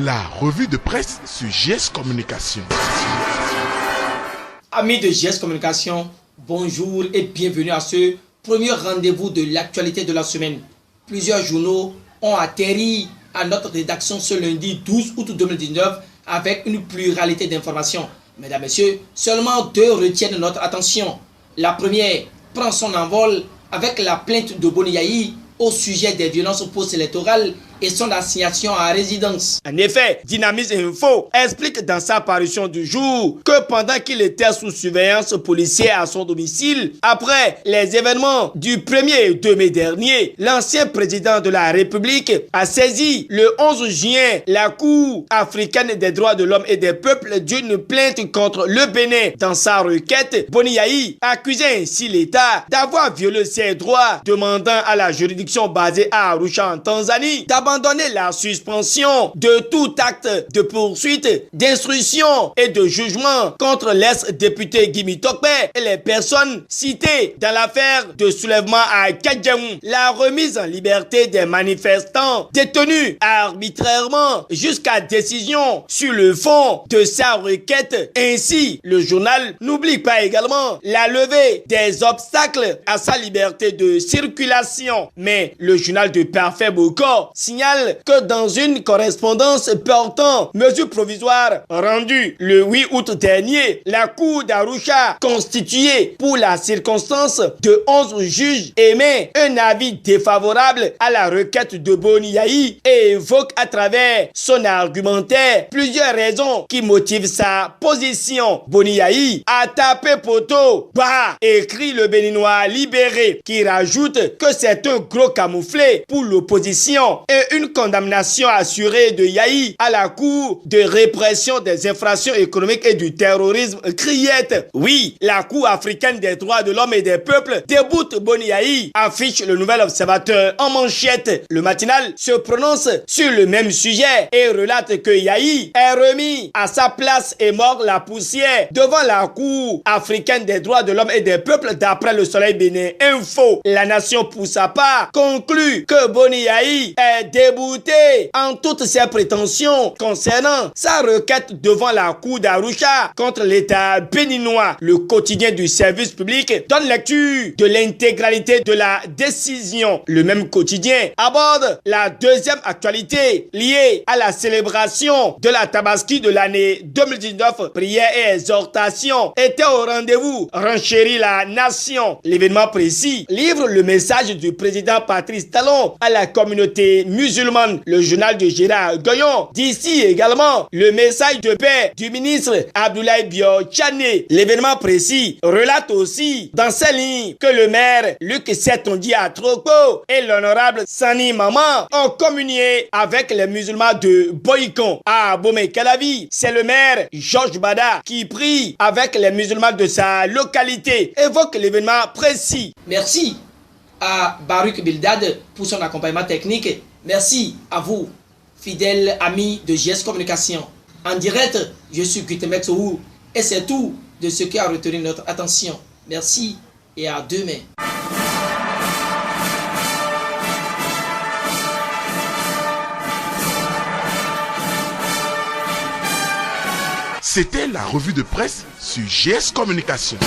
La revue de presse sur GS Communication. Amis de GS Communication, bonjour et bienvenue à ce premier rendez-vous de l'actualité de la semaine. Plusieurs journaux ont atterri à notre rédaction ce lundi 12 août 2019 avec une pluralité d'informations. Mesdames, Messieurs, seulement deux retiennent notre attention. La première prend son envol avec la plainte de Boni Yayi au sujet des violences post-électorales et son assignation à résidence. En effet, Dynamisme Info explique dans sa parution du jour que pendant qu'il était sous surveillance policière à son domicile, après les événements du 1er et 2 mai dernier, l'ancien président de la République a saisi le 11 juin la Cour africaine des droits de l'homme et des peuples d'une plainte contre le Bénin. Dans sa requête, Boni Yayi accusait ainsi l'État d'avoir violé ses droits, demandant à la juridiction basée à Arusha en Tanzanie d'abandonner la suspension de tout acte de poursuite, d'instruction et de jugement contre l'ex-député Guy Tokpe et les personnes citées dans l'affaire de soulèvement à Kadjaoum. La remise en liberté des manifestants détenus arbitrairement jusqu'à décision sur le fond de sa requête. Ainsi, le journal n'oublie pas également la levée des obstacles à sa liberté de circulation. Mais le journal de Parfait Boko signale que dans une correspondance portant mesures provisoires rendue le 8 août dernier, la Cour d'Arusha, constituée pour la circonstance de 11 juges, émet un avis défavorable à la requête de Boni Yayi et évoque à travers son argumentaire plusieurs raisons qui motivent sa position. Boni Yayi a tapé poteau bas, écrit le Béninois libéré, qui rajoute que c'est un gros camouflet pour l'opposition et une condamnation assurée de Yayi à la Cour de répression des infractions économiques et du terrorisme criette. Oui, la Cour africaine des droits de l'homme et des peuples déboute Boni Yayi, affiche le Nouvel Observateur en manchette. Le matinal se prononce sur le même sujet et relate que Yayi est remis à sa place et mord la poussière devant la Cour africaine des droits de l'homme et des peuples d'après le Soleil Bénin Info. La nation pour sa part conclut que Boni Yayi est débouté en toutes ses prétentions concernant sa requête devant la Cour d'Arusha contre l'État béninois. Le quotidien du service public donne lecture de l'intégralité de la décision. Le même quotidien aborde la deuxième actualité liée à la célébration de la Tabaski de l'année 2019. Prières et exhortations étaient au rendez-vous, renchérit la nation. L'événement précis livre le message du président Patrice Talon à la communauté musulmane. Le journal de Gérard Goyon d'ici également le message de paix du ministre Abdoulaye Bio-Tchane. L'événement précis relate aussi dans ses lignes que le maire Luc Setondi Atroko et l'honorable Sani Maman ont communié avec les musulmans de Boycon. À Abomey-Calavi, c'est le maire Georges Bada qui prie avec les musulmans de sa localité. Évoque l'événement précis. Merci à Baruch Bildad pour son accompagnement technique. Merci à vous, fidèles amis de GS Communication. En direct, je suis Gutemex Ou et c'est tout de ce qui a retenu notre attention. Merci et à demain. C'était la revue de presse sur GS Communication.